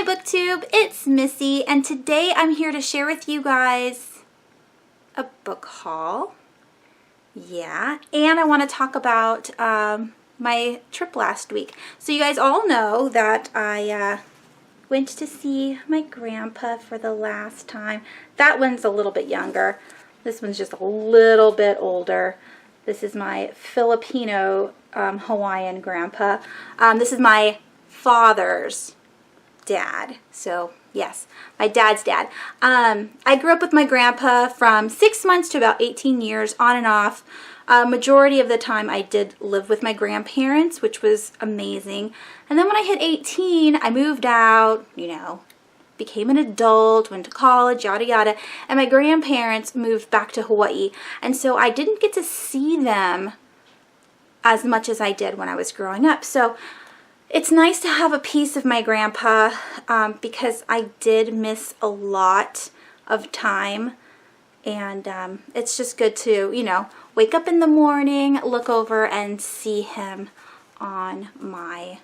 Hi BookTube, it's Missy, and today I'm here to share with you guys a book haul. Yeah, and I want to talk about my trip last week. So you guys all know that I went to see my grandpa for the last time. That one's a little bit younger. This one's just a little bit older. This is my Filipino Hawaiian grandpa. This is my father's dad. So yes, my dad's dad. I grew up with my grandpa from 6 months to about 18 years, on and off. Majority of the time I did live with my grandparents, which was amazing. And then when I hit 18, I moved out, you know, became an adult, went to college, yada yada, and my grandparents moved back to Hawaii. And so I didn't get to see them as much as I did when I was growing up. So it's nice to have a piece of my grandpa because I did miss a lot of time, and it's just good to, you know, wake up in the morning, look over and see him on my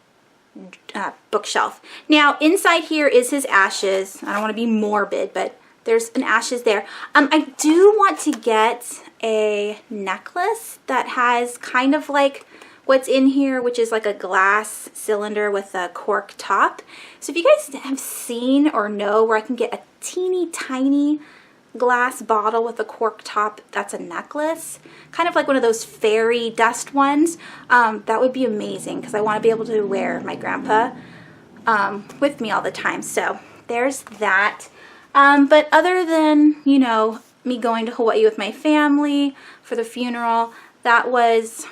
bookshelf. Now inside here is his ashes. I don't want to be morbid, but there's an ashes there. I do want to get a necklace that has kind of like what's in here, which is like a glass cylinder with a cork top. So if you guys have seen or know where I can get a teeny tiny glass bottle with a cork top that's a necklace, kind of like one of those fairy dust ones, that would be amazing because I want to be able to wear my grandpa with me all the time. So there's that. But other than, you know, me going to Hawaii with my family for the funeral, that was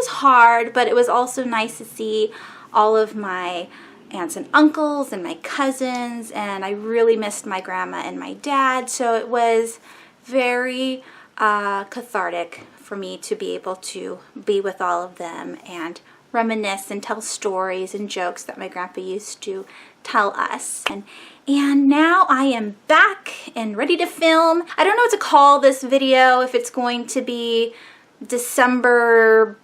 hard, but it was also nice to see all of my aunts and uncles and my cousins, and I really missed my grandma and my dad, so it was very cathartic for me to be able to be with all of them and reminisce and tell stories and jokes that my grandpa used to tell us. And now I am back and ready to film. I don't know what to call this video, if it's going to be December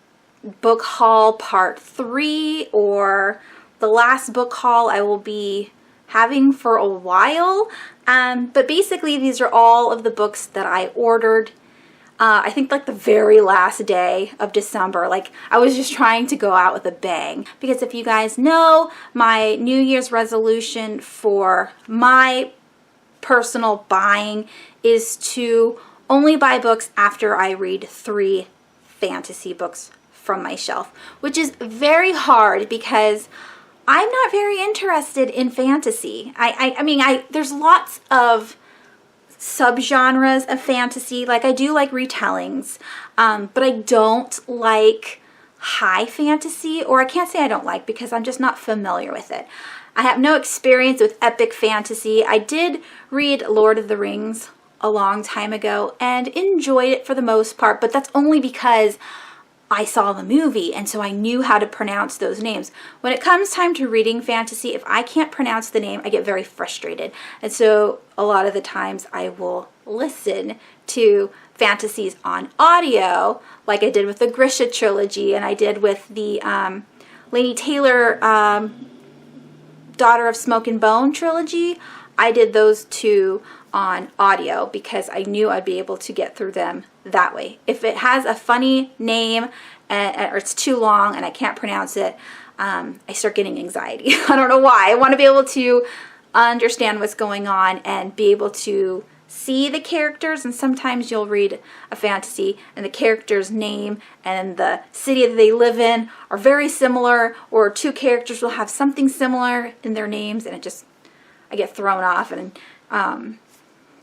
book haul part 3 or the last book haul I will be having for a while. But basically these are all of the books that I ordered I think like the very last day of December. Like I was just trying to go out with a bang, because if you guys know, my New Year's resolution for my personal buying is to only buy books after I read 3 fantasy books from my shelf, which is very hard because I'm not very interested in fantasy. I mean, there's lots of subgenres of fantasy. Like I do like retellings, but I don't like high fantasy, or I can't say I don't like because I'm just not familiar with it. I have no experience with epic fantasy. I did read Lord of the Rings a long time ago and enjoyed it for the most part, but that's only because I saw the movie and so I knew how to pronounce those names. When it comes time to reading fantasy, if I can't pronounce the name, I get very frustrated. And so a lot of the times I will listen to fantasies on audio, like I did with the Grisha trilogy and I did with the Laini Taylor Daughter of Smoke and Bone trilogy. I did those 2 on audio because I knew I'd be able to get through them that way. If it has a funny name or it's too long and I can't pronounce it, I start getting anxiety. I don't know why. I want to be able to understand what's going on and be able to see the characters, and sometimes you'll read a fantasy and the character's name and the city that they live in are very similar, or 2 characters will have something similar in their names, and I get thrown off and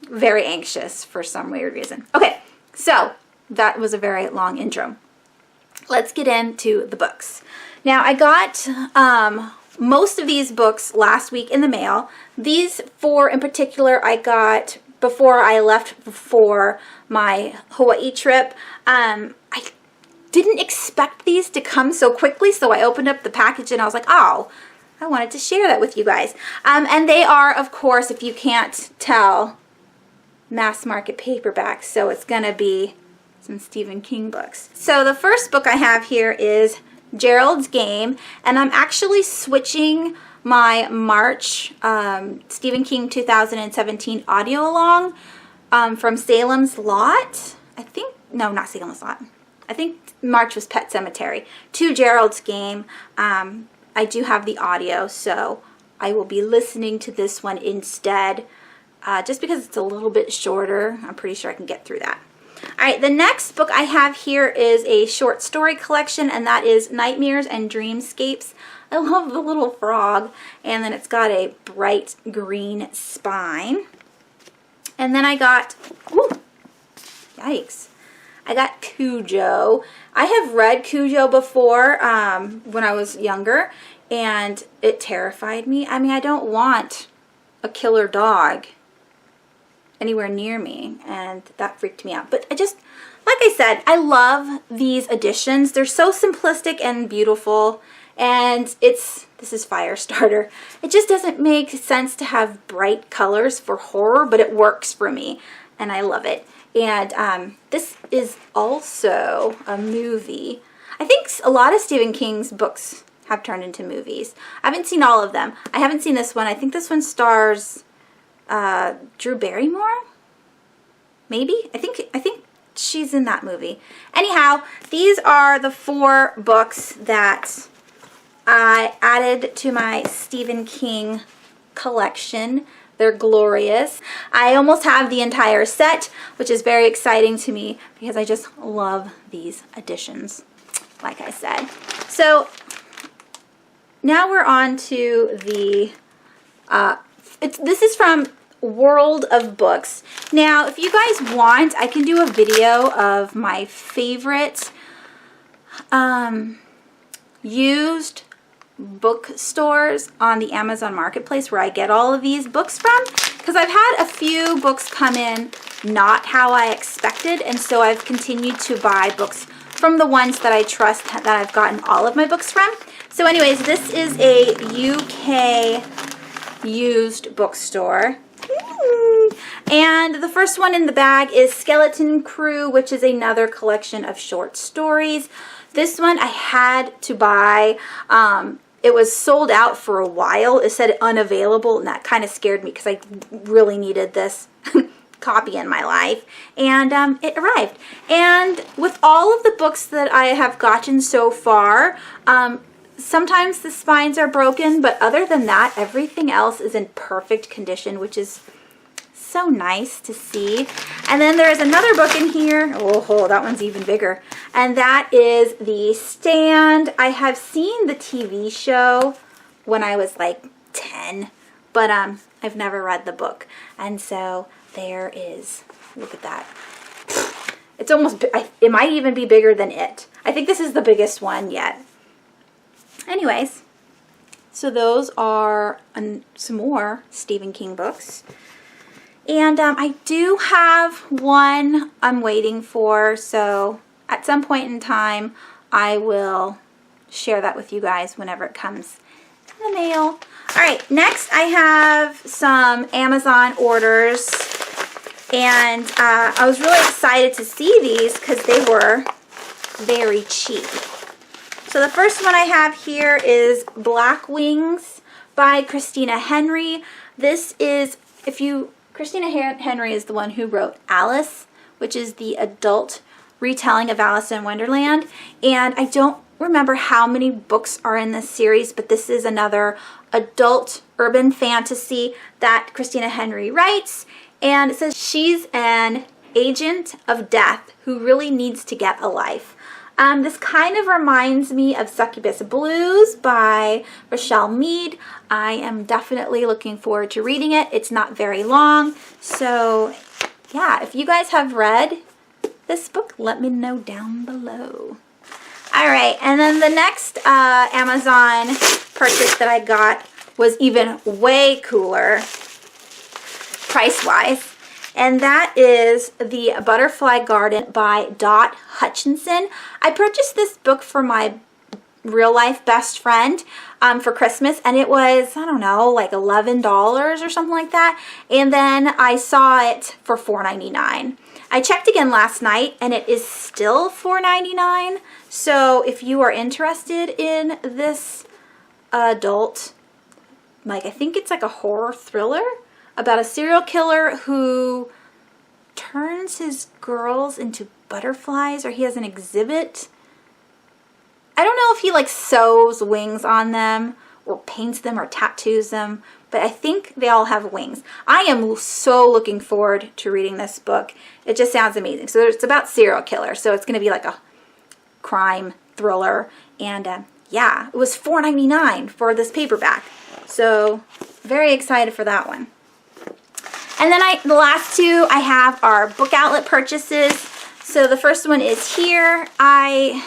very anxious for some weird reason. Okay, so that was a very long intro. Let's get into the books. Now I got most of these books last week in the mail. These 4 in particular I got before I left for my Hawaii trip. I didn't expect these to come so quickly, so I opened up the package and I was like, oh, I wanted to share that with you guys. And they are, of course, if you can't tell, mass market paperbacks, so it's gonna be some Stephen King books. So the first book I have here is Gerald's Game, and I'm actually switching my March Stephen King 2017 audio along from Salem's Lot. I think, no, not Salem's Lot. I think March was Pet Cemetery. To Gerald's Game. I do have the audio, so I will be listening to this one instead. Just because it's a little bit shorter, I'm pretty sure I can get through that. All right, the next book I have here is a short story collection, and that is Nightmares and Dreamscapes. I love the little frog, and then it's got a bright green spine. And then I got, ooh, yikes, I got Cujo. I have read Cujo before when I was younger, and it terrified me. I mean, I don't want a killer dog anywhere near me, and that freaked me out. But I just, like I said, I love these editions. They're so simplistic and beautiful, and this is Firestarter. It just doesn't make sense to have bright colors for horror, but it works for me, and I love it. And this is also a movie. I think a lot of Stephen King's books have turned into movies. I haven't seen all of them. I haven't seen this one. I think this one stars Drew Barrymore, maybe. I think she's in that movie. Anyhow, these are the 4 books that I added to my Stephen King collection. They're glorious. I almost have the entire set, which is very exciting to me because I just love these editions, like I said. So now we're on to the this is from World of Books. Now, if you guys want, I can do a video of my favorite used bookstores on the Amazon Marketplace where I get all of these books from, because I've had a few books come in not how I expected, and so I've continued to buy books from the ones that I trust that I've gotten all of my books from. So anyways, this is a UK used bookstore. And the first one in the bag is Skeleton Crew, which is another collection of short stories. This one I had to buy. It was sold out for a while. It said unavailable, and that kind of scared me because I really needed this copy in my life. And it arrived. And with all of the books that I have gotten so far, sometimes the spines are broken, but other than that, everything else is in perfect condition, which is so nice to see. And then there's another book in here. Oh, that one's even bigger. And that is The Stand. I have seen the TV show when I was like 10, but I've never read the book. And so there is, look at that. It's almost, it might even be bigger than it. I think this is the biggest one yet. Anyways, so those are some more Stephen King books. And I do have one I'm waiting for, so at some point in time, I will share that with you guys whenever it comes in the mail. All right, next I have some Amazon orders, and I was really excited to see these because they were very cheap. So the first one I have here is Black Wings by Christina Henry. This is, Christina Henry is the one who wrote Alice, which is the adult retelling of Alice in Wonderland. And I don't remember how many books are in this series, but this is another adult urban fantasy that Christina Henry writes. And it says she's an agent of death who really needs to get a life. This kind of reminds me of Succubus Blues by Rochelle Mead. I am definitely looking forward to reading it. It's not very long. So yeah, if you guys have read this book, let me know down below. All right, and then the next Amazon purchase that I got was even way cooler price-wise. And that is The Butterfly Garden by Dot Hutchinson. I purchased this book for my real-life best friend for Christmas, and it was, I don't know, like $11 or something like that. And then I saw it for $4.99. I checked again last night, and it is still $4.99. So if you are interested in this adult like, I think it's like a horror thriller about a serial killer who turns his girls into butterflies, or he has an exhibit. I don't know if he like sews wings on them or paints them or tattoos them, but I think they all have wings. I am so looking forward to reading this book. It just sounds amazing. So it's about serial killers, so it's going to be like a crime thriller, and yeah, it was $4.99 for this paperback, so very excited for that one. And then the last two I have are book outlet purchases. So the first one is here. I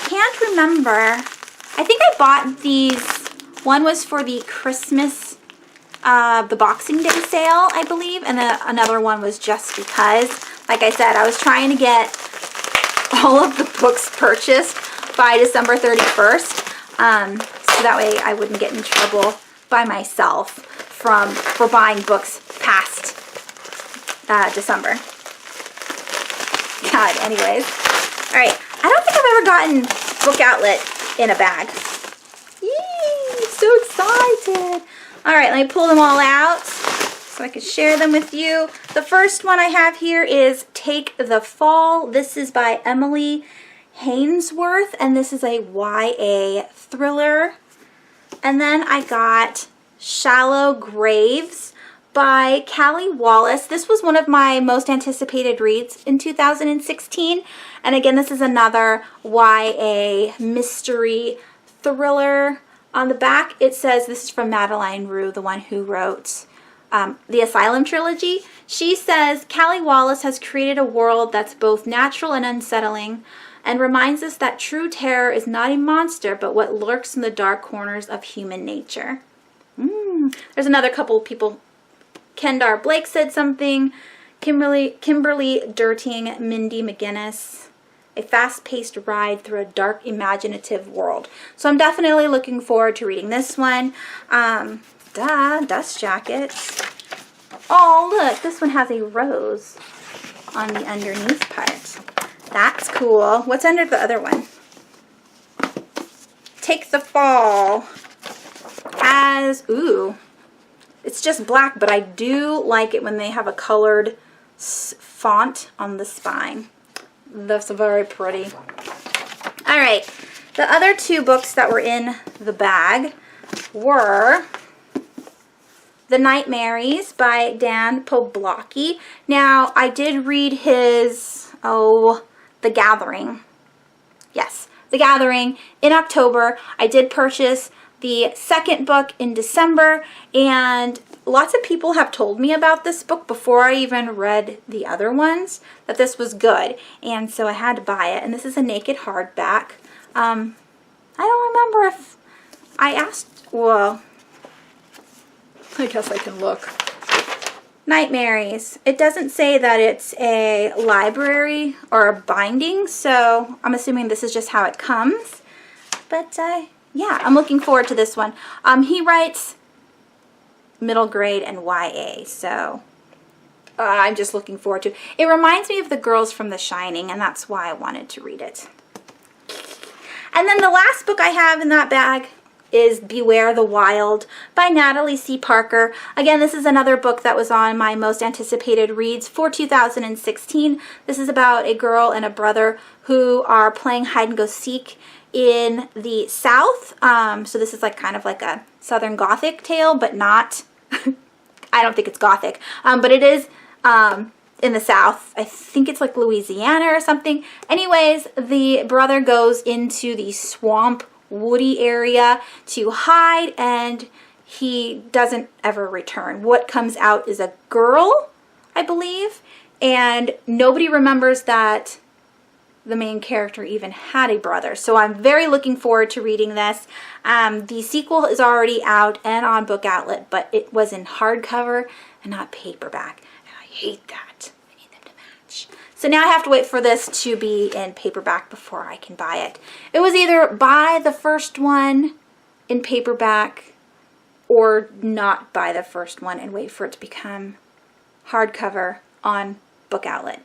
can't remember. I think I bought these. One was for the Christmas, the Boxing Day sale, I believe, and another one was just because, like I said, I was trying to get all of the books purchased by December 31st, so that way I wouldn't get in trouble by myself for buying books past December. God, anyways. Alright, I don't think I've ever gotten book outlet in a bag. Yee, so excited. Alright, let me pull them all out so I can share them with you. The first one I have here is Take the Fall. This is by Emily Hainsworth, and this is a YA thriller. And then I got Shallow Graves by Callie Wallace. This was one of my most anticipated reads in 2016. And again, this is another YA mystery thriller. On the back, it says, this is from Madeline Rue, the one who wrote the Asylum trilogy. She says, Callie Wallace has created a world that's both natural and unsettling, and reminds us that true terror is not a monster, but what lurks in the dark corners of human nature. There's another couple of people. Kendar Blake said something. Kimberly Dirting, Mindy McGinnis. A fast-paced ride through a dark, imaginative world. So I'm definitely looking forward to reading this one. Dust jackets. Oh, look, this one has a rose on the underneath part. That's cool. What's under the other one? Take the Fall has, ooh, it's just black, but I do like it when they have a colored font on the spine. That's very pretty. All right, the other two books that were in the bag were The Nightmares by Dan Poblocki. Now, I did read his, The Gathering. Yes, The Gathering in October. I did purchase the second book in December, and lots of people have told me about this book before I even read the other ones, that this was good, and so I had to buy it. And this is a naked hardback. I don't remember if I asked, well, I guess I can look. Nightmares. It doesn't say that it's a library or a binding, so I'm assuming this is just how it comes. But yeah, I'm looking forward to this one. He writes middle grade and YA, so I'm just looking forward to it. It reminds me of the girls from The Shining, and that's why I wanted to read it. And then the last book I have in that bag is Beware the Wild by Natalie C. Parker. Again, this is another book that was on my most anticipated reads for 2016. This is about a girl and a brother who are playing hide and go seek in the South. So this is like kind of like a Southern Gothic tale, but not, I don't think it's Gothic, but it is in the South. I think it's like Louisiana or something. Anyways, the brother goes into the swamp, woody area to hide, and he doesn't ever return. What comes out is a girl, I believe, and nobody remembers that the main character even had a brother. So I'm very looking forward to reading this. The sequel is already out and on Book Outlet, but it was in hardcover and not paperback, and I hate that. I need them to match. So now I have to wait for this to be in paperback before I can buy it. It was either buy the first one in paperback or not buy the first one and wait for it to become hardcover on Book Outlet.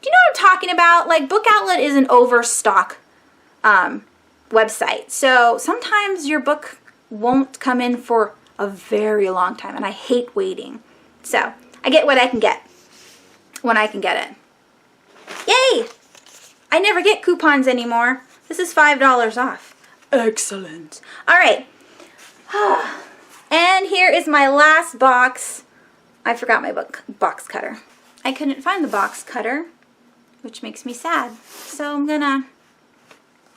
Do you know what I'm talking about? Like, Book Outlet is an overstock website. So sometimes your book won't come in for a very long time, and I hate waiting. So I get what I can get when I can get it. Yay! I never get coupons anymore. This is $5 off. Excellent. All right. And here is my last box. I forgot my box cutter. I couldn't find the box cutter, which makes me sad. So I'm gonna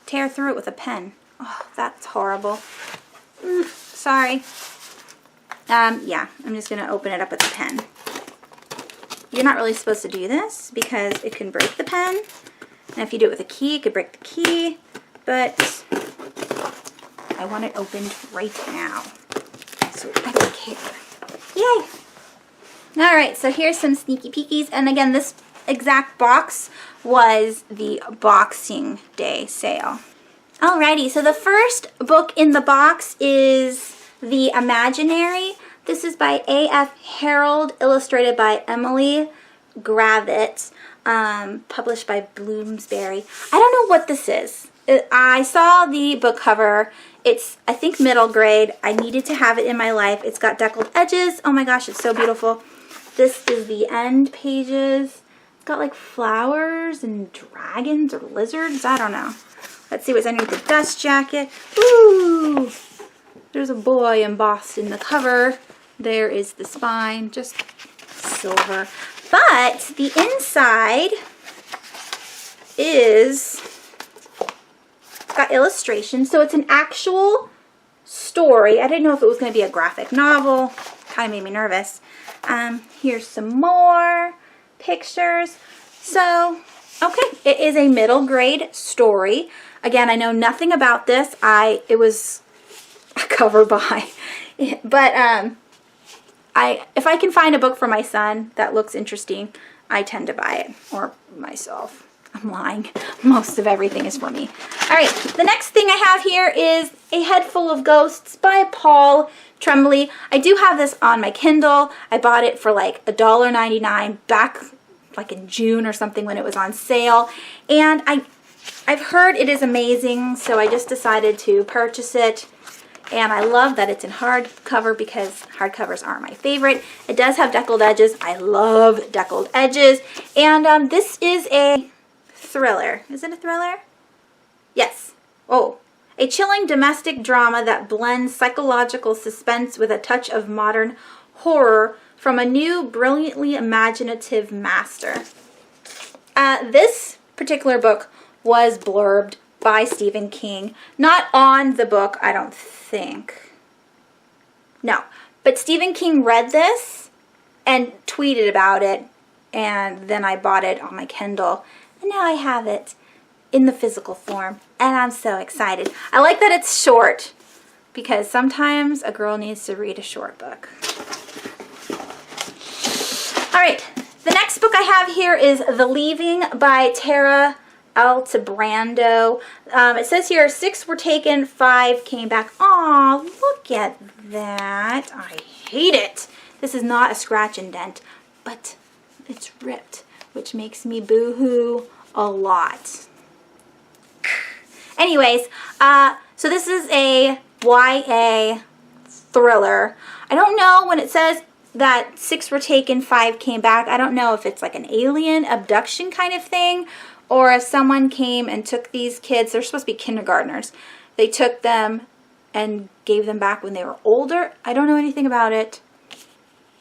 tear through it with a pen. Oh, that's horrible. Sorry. Yeah, I'm just gonna open it up with a pen. You're not really supposed to do this because it can break the pen. And if you do it with a key, it could break the key. But I want it opened right now. So I don't care. Yay! Alright, so here's some sneaky peekies. And again, this exact box was the Boxing Day sale. Alrighty, so the first book in the box is The Imaginary. This is by A.F. Harold, illustrated by Emily Gravett, published by Bloomsbury. I don't know what this is. I saw the book cover. It's, I think, middle grade. I needed to have it in my life. It's got deckled edges. Oh my gosh, it's so beautiful. This is the end pages. It's got like flowers and dragons or lizards. I don't know. Let's see what's underneath the dust jacket. Ooh! There's a boy embossed in the cover. There is the spine, just silver. But the inside is got illustrations. So it's an actual story. I didn't know if it was going to be a graphic novel. Kind of made me nervous. Here's some more pictures. So, okay, it is a middle grade story. Again, I know nothing about this. It was a cover by, but if I can find a book for my son that looks interesting, I tend to buy it, or myself. I'm lying. Most of everything is for me. All right, the next thing I have here is A Head Full of Ghosts by Paul Tremblay. I do have this on my Kindle. I bought it for like $1.99 back like in June or something when it was on sale. And I've heard it is amazing, so I just decided to purchase it. And I love that it's in hardcover because hardcovers are my favorite. It does have deckled edges. I love deckled edges. And this is a thriller. Is it a thriller? Yes. Oh. A chilling domestic drama that blends psychological suspense with a touch of modern horror from a new, brilliantly imaginative master. This particular book was blurbed by Stephen King. Not on the book, I don't think. No. But Stephen King read this and tweeted about it, and then I bought it on my Kindle. And now I have it in the physical form, and I'm so excited. I like that it's short, because sometimes a girl needs to read a short book. Alright, the next book I have here is The Leaving by Tara Altebrando. It says here 6 were taken, 5 came back. Aw, look at that. I hate it. This is not a scratch and dent, but it's ripped, which makes me boo-hoo a lot. Anyways, so this is a YA thriller. I don't know when it says that 6 were taken, 5 came back. I don't know if it's like an alien abduction kind of thing, or if someone came and took these kids. They're supposed to be kindergartners. They took them and gave them back when they were older. I don't know anything about it.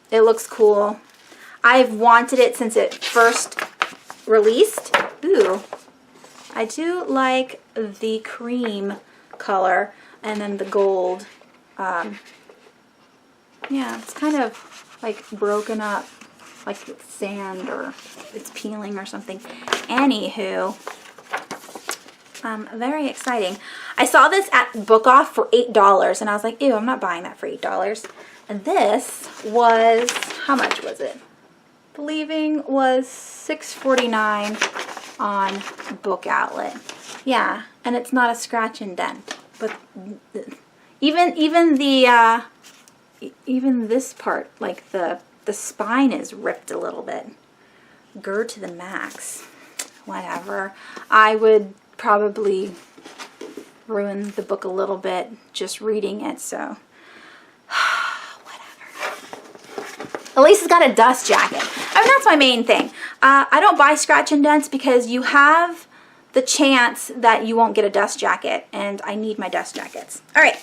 It looks cool. I've wanted it since it first released. Ooh. I do like the cream color and then the gold. Yeah, it's kind of like broken up, like it's sand or it's peeling or something. Anywho, very exciting. I saw this at Bookhaul for $8 and I was like, ew, I'm not buying that for $8. And this was, how much was it? The Leaving was $6.49 on Book Outlet. Yeah, and it's not a scratch and dent. But even this part, like the spine is ripped a little bit. Grr to the max. Whatever. I would probably ruin the book a little bit just reading it, so At least it's got a dust jacket. I mean, that's my main thing. I don't buy scratch and dents because you have the chance that you won't get a dust jacket, and I need my dust jackets. All right.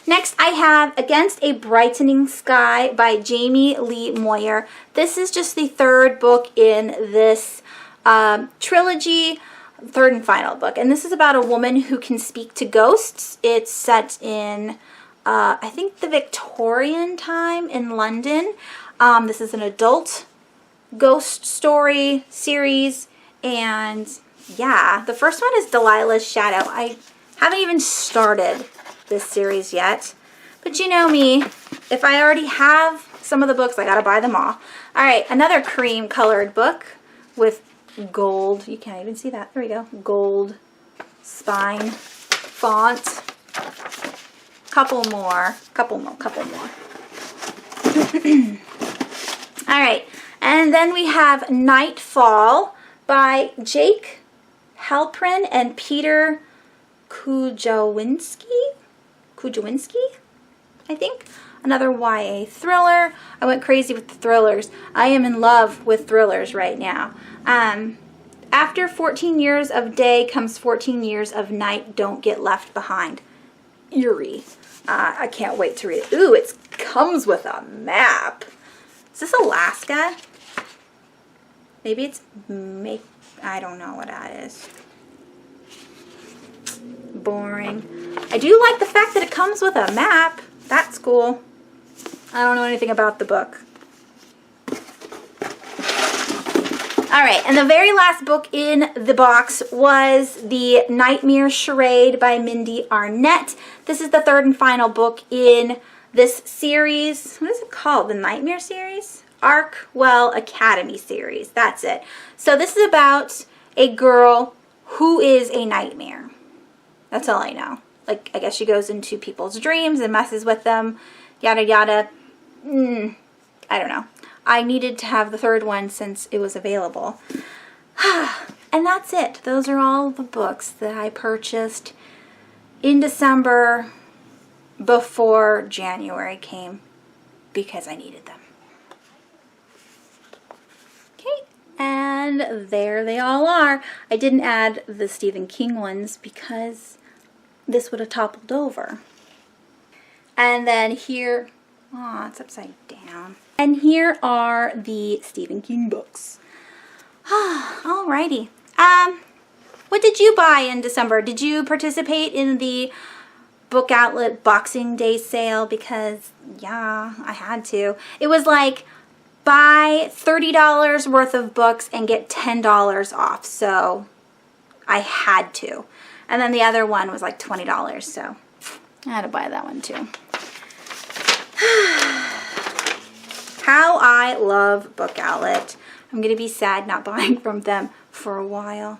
Next, I have Against a Brightening Sky by Jamie Lee Moyer. This is just the third book in this trilogy, third and final book. And this is about a woman who can speak to ghosts. It's set in, I think, the Victorian time in London. This is an adult ghost story series. And yeah, the first one is Delilah's Shadow. I haven't even started this series yet, but you know me, if I already have some of the books, I gotta buy them all. All right, another cream colored book with gold, you can't even see that, there we go, gold spine font. Couple more. All right, and then we have Nightfall by Jake Halprin and Peter Kujawinski, I think. Another YA thriller. I went crazy with the thrillers. I am in love with thrillers right now. After 14 years of day comes 14 years of night. Don't get left behind. Eerie. I can't wait to read it. Ooh, it comes with a map. Is this Alaska? Maybe it's I don't know what that is. Boring. I do like the fact that it comes with a map. That's cool. I don't know anything about the book. Alright, and the very last book in the box was The Nightmare Charade by Mindy Arnett. This is the third and final book in this series. What is it called? The Nightmare series? Arkwell Academy series. That's it. So this is about a girl who is a nightmare. That's all I know. Like, I guess she goes into people's dreams and messes with them. Yada yada. I don't know. I needed to have the third one since it was available. And that's it. Those are all the books that I purchased in December before January came because I needed them. Okay, and there they all are. I didn't add the Stephen King ones because this would have toppled over. And then here, oh, it's upside down. And here are the Stephen King books. Alrighty. What did you buy in December? Did you participate in the Book Outlet Boxing Day sale? Because, yeah, I had to. It was like, buy $30 worth of books and get $10 off. So, I had to. And then the other one was like $20, so I had to buy that one too. How I love Book Outlet. I'm going to be sad not buying from them for a while.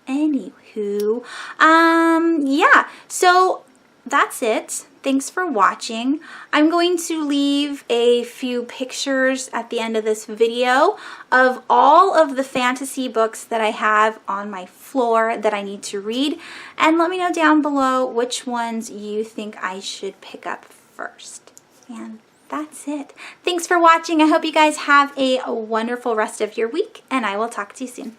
Anywho, yeah, so that's it. Thanks for watching. I'm going to leave a few pictures at the end of this video of all of the fantasy books that I have on my floor that I need to read. And let me know down below which ones you think I should pick up first. And that's it. Thanks for watching. I hope you guys have a wonderful rest of your week, and I will talk to you soon.